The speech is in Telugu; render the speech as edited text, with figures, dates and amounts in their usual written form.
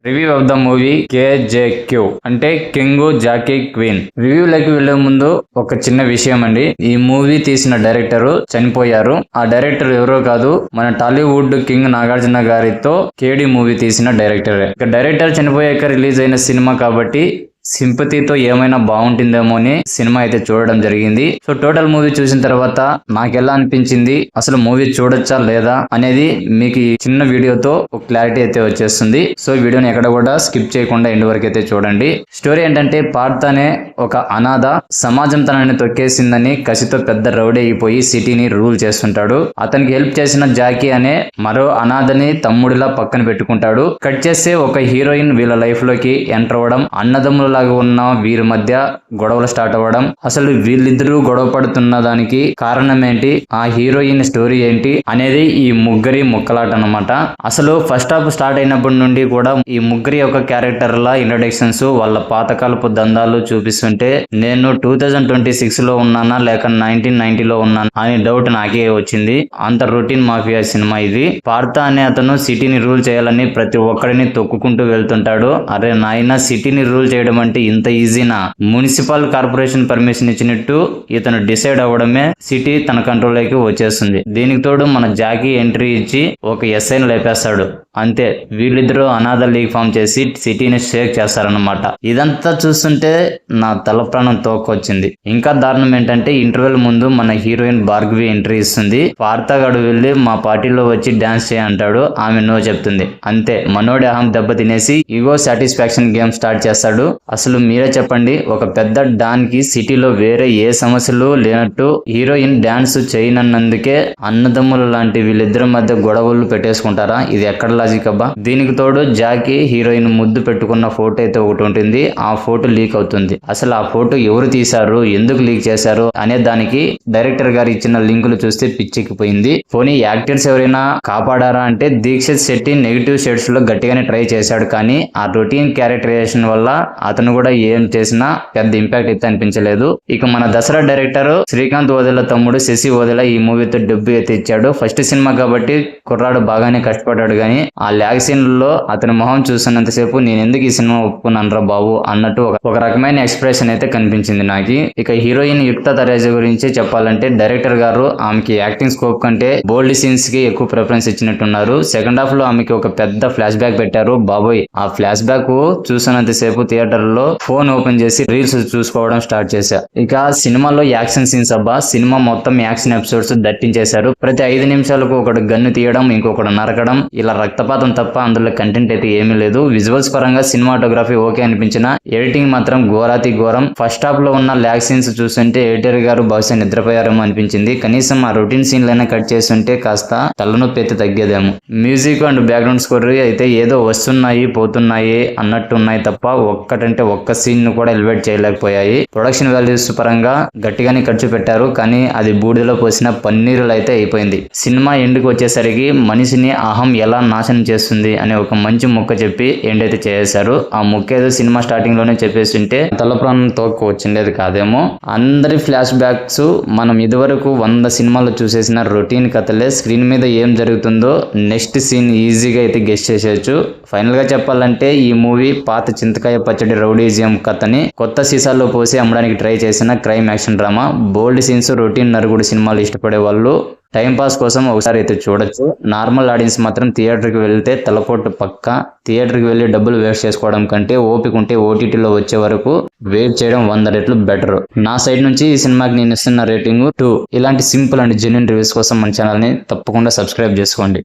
రివ్యూ ఆఫ్ ద మూవీ కేజేక్యూ అంటే కింగ్ జాకీ క్వీన్. రివ్యూలోకి వెళ్లే ముందు ఒక చిన్న విషయం అండి. ఈ మూవీ తీసిన డైరెక్టర్ చనిపోయారు. ఆ డైరెక్టర్ ఎవరో కాదు, మన టాలీవుడ్ కింగ్ నాగార్జున గారితో కేడి మూవీ తీసిన డైరెక్టర్. ఇక డైరెక్టర్ చనిపోయాక రిలీజ్ అయిన సినిమా కాబట్టి సింపతితో ఏమైనా బాగుంటుందేమో అని సినిమా అయితే చూడడం జరిగింది. సో టోటల్ మూవీ చూసిన తర్వాత నాకు ఎలా అనిపించింది, అసలు మూవీ చూడొచ్చా లేదా అనేది మీకు ఈ చిన్న వీడియోతో ఒక క్లారిటీ అయితే వచ్చేస్తుంది. సో వీడియోని ఎక్కడ కూడా స్కిప్ చేయకుండా ఎండ్ వరకు అయితే చూడండి. స్టోరీ ఏంటంటే, పార్థ్ అనే ఒక అనాథ సమాజం తనని తొక్కేసిందని కసితో పెద్ద రౌడీ అయిపోయి సిటీని రూల్ చేస్తుంటాడు. అతనికి హెల్ప్ చేసిన జాకీ అనే మరో అనాథని తమ్ముడిలా పక్కన పెట్టుకుంటాడు. కట్ చేస్తే ఒక హీరోయిన్ వీళ్ళ లైఫ్ లోకి ఎంటర్ అవ్వడం, అన్నదమ్ముల ఉన్న వీరి మధ్య గొడవలు స్టార్ట్ అవ్వడం, అసలు వీళ్ళిద్దరూ గొడవ పడుతున్న దానికి కారణం ఏంటి, ఆ హీరోయిన్ స్టోరీ ఏంటి అనేది ఈ ముగ్గురి ముక్కలాట అన్నమాట. అసలు ఫస్ట్ హాఫ్ స్టార్ట్ అయినప్పటి నుండి కూడా ఈ ముగ్గురి యొక్క క్యారెక్టర్ల ఇంట్రొడక్షన్స్, వాళ్ళ పాతకాలపు దందాలు చూపిస్తుంటే నేను 2026 లో ఉన్నానా లేక 1990లో ఉన్నానా అనే డౌట్ నాకే వచ్చింది. అంత రొటీన్ మాఫియా సినిమా ఇది. పార్థ అనే అతను సిటీని రూల్ చేయాలని ప్రతి ఒక్కడిని తొక్కుకుంటూ వెళ్తుంటాడు. అరే నాయన, సిటీని రూల్ చేయడం అంటే ఇంత ఈజీనా? మున్సిపల్ కార్పొరేషన్ పర్మిషన్ ఇచ్చినట్టు ఇతను డిసైడ్ అవ్వడమే సిటీ తన కంట్రోల్లోకి వచ్చేస్తుంది. దీనికి తోడు మన జాకీ ఎంట్రీ ఇచ్చి ఒక ఎస్ఐని లేపేస్తాడు. అంతే, వీళ్ళిద్దరూ అనాథ లీగ్ ఫామ్ చేసి సిటీని షేక్ చేస్తారన్నమాట. ఇదంతా చూస్తుంటే నా తల ప్రాణం తోకొచ్చింది. ఇంకా దారుణం ఏంటంటే, ఇంటర్వెల్ ముందు మన హీరోయిన్ భార్గవి ఎంట్రీ ఇస్తుంది. పార్థగాడు వెళ్ళి మా పార్టీలో వచ్చి డాన్స్ చేయంటాడు. ఆమె నో చెప్తుంది. అంతే, మనోడి అహం దెబ్బ తినేసి ఈగో సాటిస్ఫాక్షన్ గేమ్ స్టార్ట్ చేస్తాడు. అసలు మీరే చెప్పండి, ఒక పెద్ద డాన్ కి సిటీలో వేరే ఏ సమస్యలు లేనట్టు హీరోయిన్ డాన్స్ చేయనన్నందుకే అన్నదమ్ములు లాంటి వీళ్ళిద్దరి మధ్య గొడవలు పెట్టేసుకుంటారా? ఇది ఎక్కడ లాజిక్ అబ్బా? దీనికి తోడు జాకీ హీరోయిన్ ముద్దు పెట్టుకున్న ఫోటో అయితే ఒకటి ఉంటుంది. ఆ ఫోటో లీక్ అవుతుంది. అసలు ఆ ఫోటో ఎవరు తీశారు, ఎందుకు లీక్ చేశారు అనే దానికి డైరెక్టర్ గారు ఇచ్చిన లింకులు చూస్తే పిచ్చెక్కిపోయింది. పోనీ యాక్టర్స్ ఎవరైనా కాపాడారా అంటే, దీక్షిత్ శెట్టి నెగిటివ్ షేడ్స్ లో గట్టిగానే ట్రై చేశాడు. కానీ ఆ రొటీన్ క్యారెక్టరైజేషన్ వల్ల అతను కూడా ఏం చేసినా పెద్ద ఇంపాక్ట్ అయితే అనిపించలేదు. ఇక మన దసరా డైరెక్టర్ శ్రీకాంత్ ఓదెల తమ్ముడు శశి ఓదెల ఈ మూవీతో డబ్బు అయితే ఇచ్చాడు. ఫస్ట్ సినిమా కాబట్టి కుర్రాడు బాగానే కష్టపడ్డాడు. కానీ ఆ ల్యాగ్ సీన్లలో అతని మొహం చూస్తున్నంతసేపు నేను ఎందుకు ఈ సినిమా ఒప్పుకున్నాను రా బాబు అన్నట్టు ఒక రకమైన ఎక్స్ప్రెషన్ అయితే కనిపించింది నాకు. ఇక హీరోయిన్ యుక్త తరేజా గురించి చెప్పాలంటే, డైరెక్టర్ గారు ఆమెకి యాక్టింగ్ స్కోప్ కంటే బోల్డ్ సీన్స్ కి ఎక్కువ ప్రిఫరెన్స్ ఇచ్చినట్టున్నారు. సెకండ్ హాఫ్ లో ఆమెకి ఒక పెద్ద ఫ్లాష్ బ్యాక్ పెట్టారు. బాబోయ్, ఆ ఫ్లాష్ బ్యాక్ చూసినంతసేపు థియేటర్ లో ఫోన్ ఓపెన్ చేసి రీల్స్ చూసుకోవడం స్టార్ట్ చేశా. ఇక సినిమాలో యాక్షన్ సీన్స్ అబ్బా, సినిమా మొత్తం యాక్షన్ ఎపిసోడ్స్ దట్టించేశారు. ప్రతి 5 నిమిషాలకు ఒకడు గన్ను తీయడం, ఇంకొకడు నరకడం, ఇలా రక్తపాతం తప్ప అందులో కంటెంట్ అయితే ఏమీ లేదు. విజువల్స్ పరంగా సినిమాటోగ్రఫీ ఓకే అనిపించిన, ఎడిటింగ్ మాత్రం ఘోరాతి ఘోరం. ఫస్ట్ హాఫ్ లో ఉన్న ల్యాగ్ సీన్స్ చూస్తుంటే ఎడిటర్ గారు బహుశా నిద్రపోయారేమో అనిపించింది. కనీసం ఆ రొటీన్ సీన్లైనా కట్ చేస్తుంటే కాస్త తలనొప్పి అయితే తగ్గేదేమో. మ్యూజిక్ అండ్ బ్యాక్గ్రౌండ్ స్కోర్ అయితే ఏదో వస్తున్నాయి పోతున్నాయి అన్నట్టున్నాయి తప్ప ఒక్కటంటే ఒక్క సీన్ ను కూడా ఎలివేట్ చేయలేకపోయాయి. ప్రొడక్షన్ వాల్యూస్ పరంగా గట్టిగానే ఖర్చు పెట్టారు. కానీ అది బూడిదలో పోసిన పన్నీరులు అయితే అయిపోయింది. సినిమా ఎండ్కి వచ్చేసరికి మనిషిని అహం ఎలా నాశనం చేస్తుంది అనే ఒక మంచి ముక్క చెప్పి ఎండ్ అయితే చేశారు. ఆ ముక్క ఏదో సినిమా స్టార్టింగ్ లోనే చెప్పేస్తుంటే తల ప్రాణం తోక్కు వచ్చిండేది కాదేమో. అందరి ఫ్లాష్ బ్యాక్స్ మనం ఇదివరకు 100 సినిమాలు చూసేసిన రొటీన్ కథలే. స్క్రీన్ మీద ఏం జరుగుతుందో నెక్స్ట్ సీన్ ఈజీగా అయితే గెస్ట్ చేసేయచ్చు. ఫైనల్ గా చెప్పాలంటే, ఈ మూవీ పాత చింతకాయ పచ్చడి రౌడీజియం కథని కొత్త సీసాల్లో పోసి అమ్మడానికి ట్రై చేసిన crime action drama. Bold scenes, routine నరుగుడు సినిమాలు ఇష్టపడే వాళ్ళు టైం పాస్ కోసం ఒకసారి అయితే చూడొచ్చు. నార్మల్ ఆడియన్స్ మాత్రం థియేటర్కి వెళ్తే తలపోటు పక్క. థియేటర్కి వెళ్ళి డబ్బులు వేస్ట్ చేసుకోవడం కంటే ఓపిక ఉంటే ఓటీటీలో వచ్చే వరకు వెయిట్ చేయడం 100 రెట్లు బెటర్. నా సైడ్ నుంచి ఈ సినిమాకి నేను ఇస్తున్న రేటింగ్ 2. ఇలాంటి సింపుల్ అండ్ జెన్యూన్ రివ్యూస్ కోసం మన ఛానల్ని తప్పకుండా సబ్స్క్రైబ్ చేసుకోండి.